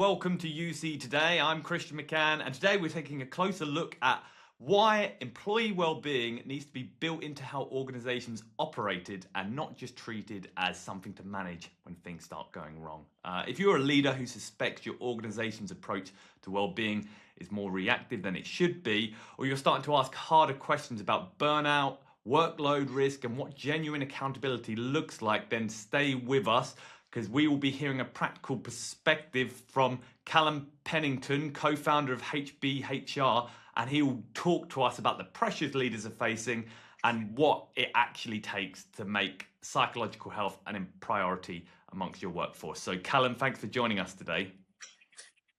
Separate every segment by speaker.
Speaker 1: welcome to UC Today. I'm Kristian McCann, and today we're taking a closer look at why employee well-being needs to be built into how organizations operated and not just treated as something to manage when things start going wrong. If you're a leader who suspects your organization's approach to well-being is more reactive than it should be, or you're starting to ask harder questions about burnout, workload risk, and what genuine accountability looks like, then stay with us, because we will be hearing a practical perspective from Callum Pennington, co-founder of HBHR, and he will talk to us about the pressures leaders are facing and what it actually takes to make psychological health a priority amongst your workforce. So Callum, thanks for joining us today.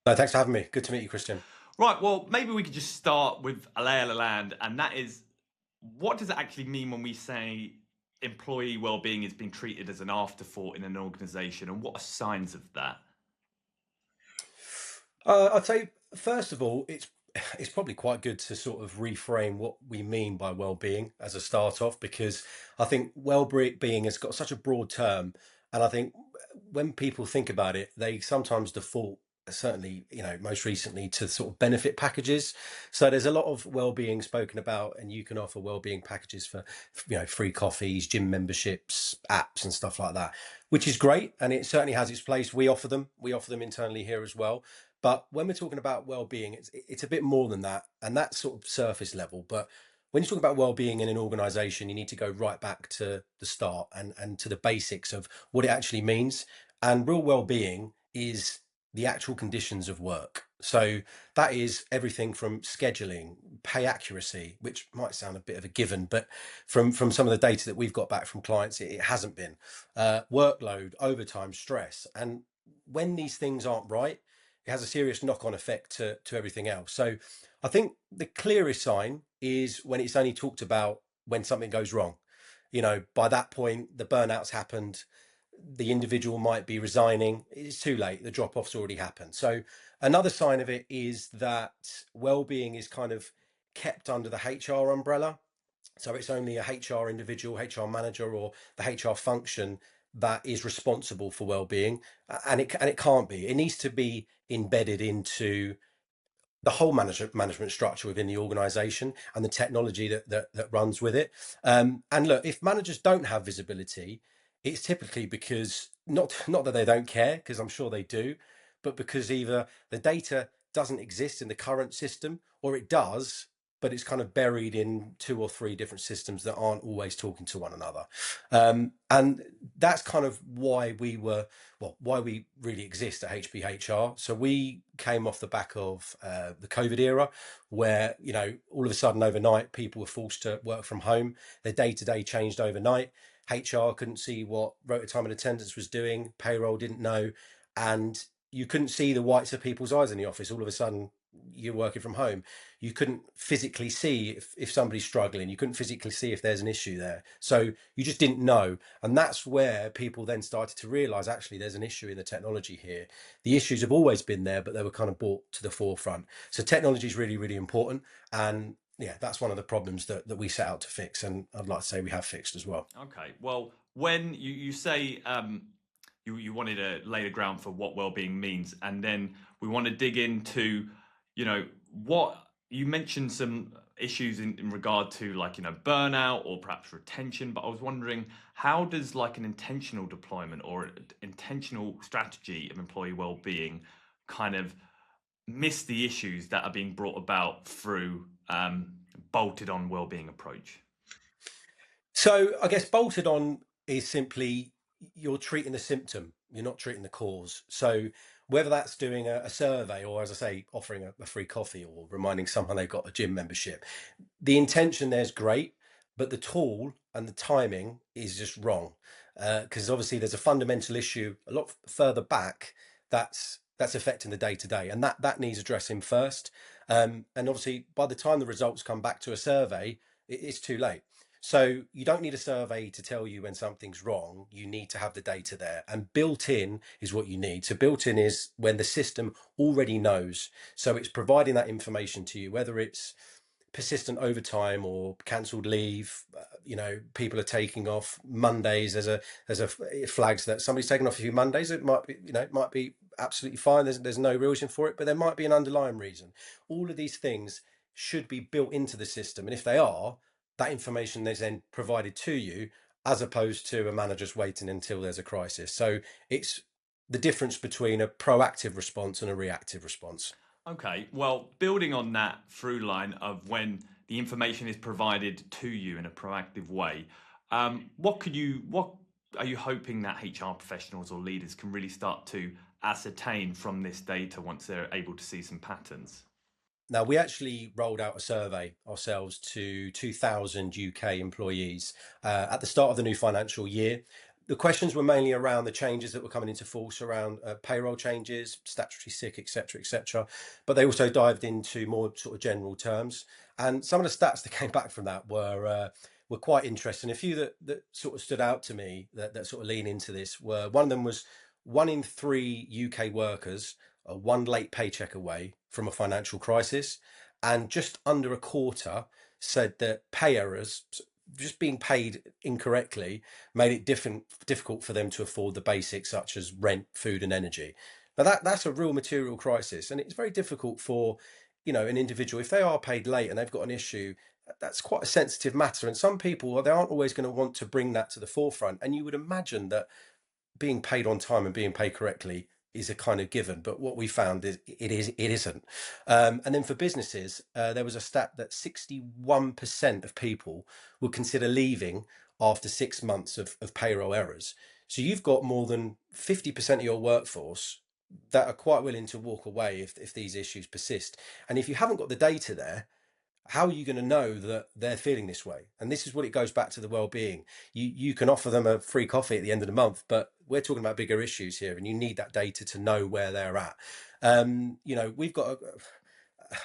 Speaker 2: No, thanks for having me. Good to meet you, Kristian.
Speaker 1: Right, well, maybe we could just start with a lay of the land, and that is, what does it actually mean when we say employee well-being is being treated as an afterthought in an organization, and what are signs of that?
Speaker 2: I'd say, first of all, it's probably quite good to sort of reframe what we mean by well-being as a start off, because I think well-being has got such a broad term, and I think when people think about it, they sometimes default, certainly, most recently, to sort of benefit packages. So there's a lot of well-being spoken about, and you can offer well-being packages for free coffees, gym memberships, apps and stuff like that, which is great, and it certainly has its place. We offer them internally here as well. But when we're talking about well-being, it's a bit more than that, and that's sort of surface level. But when you talk about well-being in an organization, you need to go right back to the start and to the basics of what it actually means. And real well-being is the actual conditions of work. So that is everything from scheduling, pay accuracy, which might sound a bit of a given, but from some of the data that we've got back from clients, it hasn't been. Workload, overtime, stress. And when these things aren't right, it has a serious knock-on effect to everything else. So I think the clearest sign is when it's only talked about when something goes wrong. By that point, the burnout's happened, the individual might be resigning, it's too late, the drop-off's already happened. So another sign of it is that well-being is kind of kept under the HR umbrella. So it's only a HR individual, HR manager, or the HR function that is responsible for well-being, and it can't be. It needs to be embedded into the whole management structure within the organization and the technology that runs with it. And look, if managers don't have visibility, it's typically because not that they don't care, because I'm sure they do, but because either the data doesn't exist in the current system, or it does, but it's kind of buried in 2 or 3 different systems that aren't always talking to one another. And that's kind of why we really exist at HBHR. So we came off the back of the COVID era, where, all of a sudden overnight, people were forced to work from home. Their day-to-day changed overnight. HR couldn't see what rota time and attendance was doing. Payroll didn't know. And you couldn't see the whites of people's eyes in the office. All of a sudden, you're working from home. You couldn't physically see if somebody's struggling. You couldn't physically see if there's an issue there. So you just didn't know. And that's where people then started to realize, actually, there's an issue in the technology here. The issues have always been there, but they were kind of brought to the forefront. So technology is really, really important. And yeah, that's one of the problems that we set out to fix. And I'd like to say we have fixed as well.
Speaker 1: Okay. Well, when you say you wanted to lay the ground for what well-being means, and then we want to dig into, what you mentioned, some issues in regard to, like, burnout or perhaps retention, but I was wondering, how does like an intentional deployment or intentional strategy of employee well-being kind of miss the issues that are being brought about through bolted on well-being approach?
Speaker 2: So I guess bolted on is simply, you're treating the symptom, you're not treating the cause. So whether that's doing a survey, or, as I say, offering a free coffee, or reminding someone they've got a gym membership, the intention there's great, but the tool and the timing is just wrong. Because obviously there's a fundamental issue a lot further back that's affecting the day-to-day, and that needs addressing first. And obviously by the time the results come back to a survey, it's too late. So you don't need a survey to tell you when something's wrong. You need to have the data there, and built in is what you need. So built in is when the system already knows. So it's providing that information to you, whether it's persistent overtime or cancelled leave. People are taking off Mondays as a flags that somebody's taken off a few Mondays. It might be absolutely fine. There's no reason for it, but there might be an underlying reason. All of these things should be built into the system, and if they are, that information is then provided to you, as opposed to a manager's waiting until there's a crisis. So it's the difference between a proactive response and a reactive response.
Speaker 1: Okay, well, building on that through line of when the information is provided to you in a proactive way, what are you hoping that HR professionals or leaders can really start to ascertain from this data once they're able to see some patterns?
Speaker 2: Now, we actually rolled out a survey ourselves to 2,000 UK employees at the start of the new financial year. The questions were mainly around the changes that were coming into force around payroll changes, statutory sick, etc., etc. But they also dived into more sort of general terms. And some of the stats that came back from that were quite interesting. A few that sort of stood out to me that sort of lean into this were, one of them was 1 in 3 UK workers are one late paycheck away from a financial crisis, and just under a quarter said that pay errors, just being paid incorrectly, made it difficult for them to afford the basics such as rent, food, and energy. Now that's a real material crisis, and it's very difficult for an individual if they are paid late and they've got an issue. That's quite a sensitive matter, and some people, they aren't always going to want to bring that to the forefront. And you would imagine that being paid on time and being paid correctly is a kind of given, but what we found is it isn't. And then for businesses, there was a stat that 61% of people would consider leaving after 6 months of payroll errors. So you've got more than 50% of your workforce that are quite willing to walk away if these issues persist. And if you haven't got the data there, how are you going to know that they're feeling this way? And this is what it goes back to the well-being. You can offer them a free coffee at the end of the month, but we're talking about bigger issues here, and you need that data to know where they're at. We've got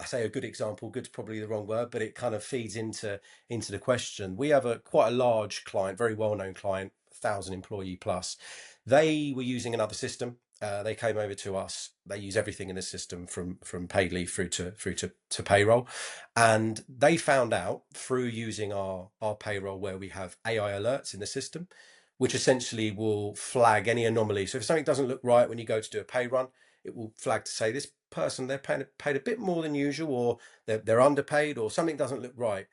Speaker 2: I say a good example. Good's probably the wrong word, but it kind of feeds into the question. We have quite a large client, very well-known client, 1,000 employee plus. They were using another system. They came over to us. They use everything in the system from paid leave through to payroll, and they found out through using our payroll, where we have AI alerts in the system, which essentially will flag any anomaly. So if something doesn't look right when you go to do a pay run, it will flag to say this person, they're paid a bit more than usual, or they're underpaid, or something doesn't look right.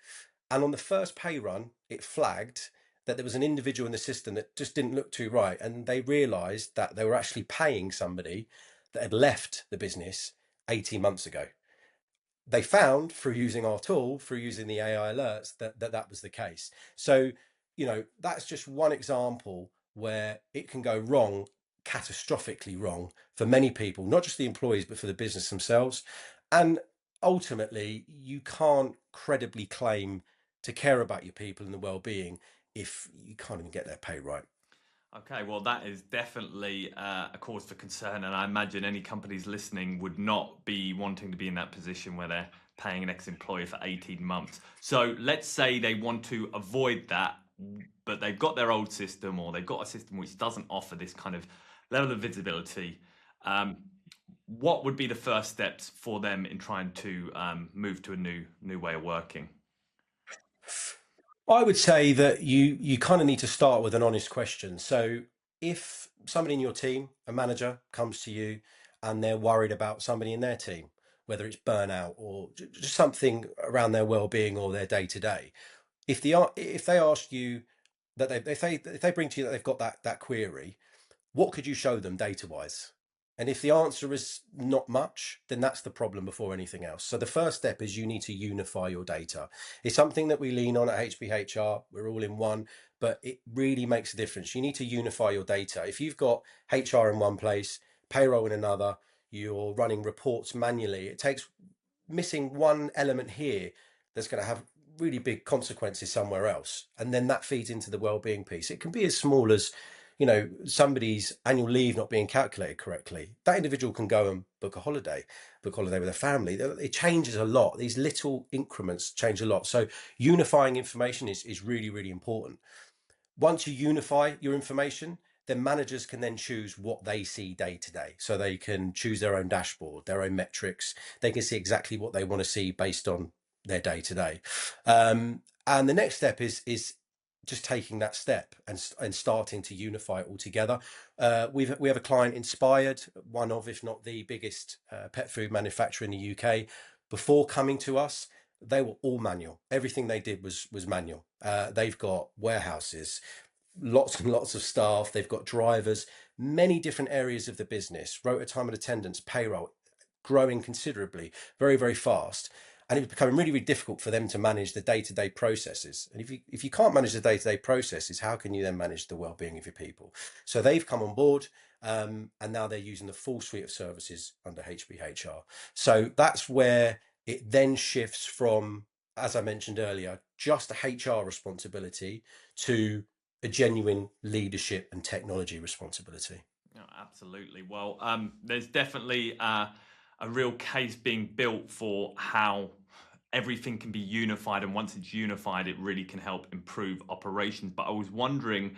Speaker 2: And on the first pay run, it flagged that there was an individual in the system that just didn't look too right. And they realized that they were actually paying somebody that had left the business 18 months ago. They found through using our tool, through using the AI alerts, that was the case. So, that's just one example where it can go wrong, catastrophically wrong for many people, not just the employees, but for the business themselves. And ultimately, you can't credibly claim to care about your people and the well-being if you can't even get their pay right.
Speaker 1: Okay, well, that is definitely a cause for concern, and I imagine any companies listening would not be wanting to be in that position where they're paying an ex-employee for 18 months. So let's say they want to avoid that, but they've got their old system, or they've got a system which doesn't offer this kind of level of visibility. What would be the first steps for them in trying to move to a new way of working?
Speaker 2: I would say that you kind of need to start with an honest question. So if somebody in your team, a manager, comes to you and they're worried about somebody in their team, whether it's burnout or just something around their well-being or their day-to-day, if they ask you that if they bring to you that they've got that query, what could you show them data wise? And if the answer is not much, then that's the problem before anything else. So the first step is you need to unify your data. It's something that we lean on at HBHR. We're all in one, but it really makes a difference. You need to unify your data. If you've got HR in one place, payroll in another, you're running reports manually, it takes missing one element here that's going to have really big consequences somewhere else. And then that feeds into the well-being piece. It can be as small as somebody's annual leave not being calculated correctly. That individual can go and book a holiday with their family. It changes a lot. These little increments change a lot. So unifying information is really, really important. Once you unify your information, then managers can then choose what they see day to day. So they can choose their own dashboard, their own metrics. They can see exactly what they want to see based on their day to day. And the next step is just taking that step and starting to unify it all together. We have a client, Inspired, one of, if not the biggest pet food manufacturer in the UK. Before coming to us, they were all manual. Everything they did was manual. They've got warehouses, lots and lots of staff. They've got drivers, many different areas of the business, rota time and attendance, payroll, growing considerably, very, very fast. And it was becoming really, really difficult for them to manage the day-to-day processes. And if you can't manage the day-to-day processes, how can you then manage the well-being of your people? So they've come on board, and now they're using the full suite of services under HBHR. So that's where it then shifts from, as I mentioned earlier, just a HR responsibility to a genuine leadership and technology responsibility.
Speaker 1: No, absolutely. Well, there's definitely a real case being built for how everything can be unified, and once it's unified, it really can help improve operations. But I was wondering,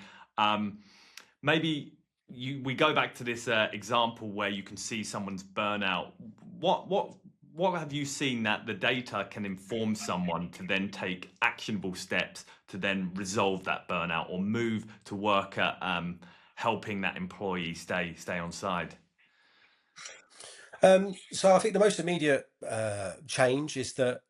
Speaker 1: maybe we go back to this example where you can see someone's burnout. What have you seen that the data can inform someone to then take actionable steps to then resolve that burnout or move to work at helping that employee stay on side?
Speaker 2: So I think the most immediate change is that,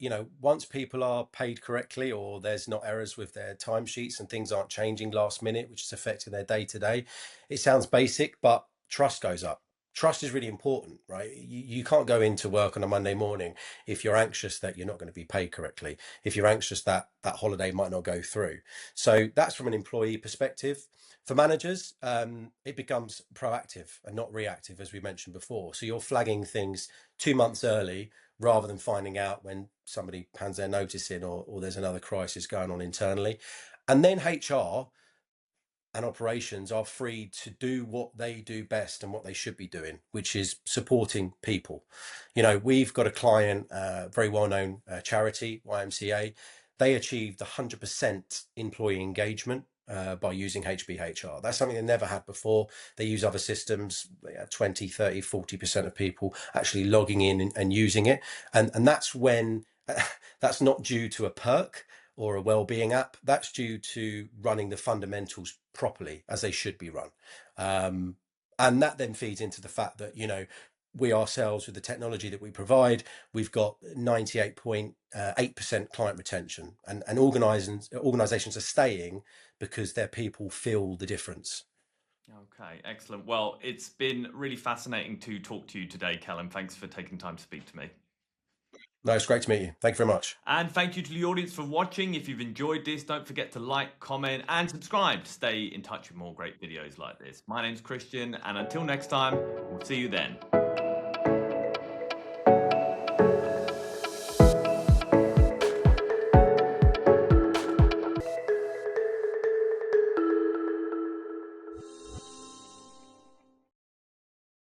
Speaker 2: once people are paid correctly, or there's not errors with their timesheets and things aren't changing last minute, which is affecting their day to day, it sounds basic, but trust goes up. Trust is really important, right? You can't go into work on a Monday morning if you're anxious that you're not going to be paid correctly, if you're anxious that that holiday might not go through. So that's from an employee perspective. For managers, it becomes proactive and not reactive, as we mentioned before. So you're flagging things 2 months early rather than finding out when somebody hands their notice in, or there's another crisis going on internally. And then HR and operations are free to do what they do best and what they should be doing, which is supporting people. We've got a client, very well-known charity, YMCA. They achieved 100% employee engagement by using HBHR. That's something they never had before. They use other systems. 20, 30, 40% of people actually logging in and using it. And that's when, that's not due to a perk or a well-being app. That's due to running the fundamentals properly as they should be run. And that then feeds into the fact that, we ourselves, with the technology that we provide, we've got 98.8% client retention, and organizations are staying because their people feel the difference.
Speaker 1: Okay, excellent. Well, it's been really fascinating to talk to you today, Callum. Thanks for taking time to speak to me.
Speaker 2: No, it's great to meet you. Thank you very much.
Speaker 1: And thank you to the audience for watching. If you've enjoyed this, don't forget to like, comment, and subscribe to stay in touch with more great videos like this. My name's Kristian, and until next time, we'll see you then.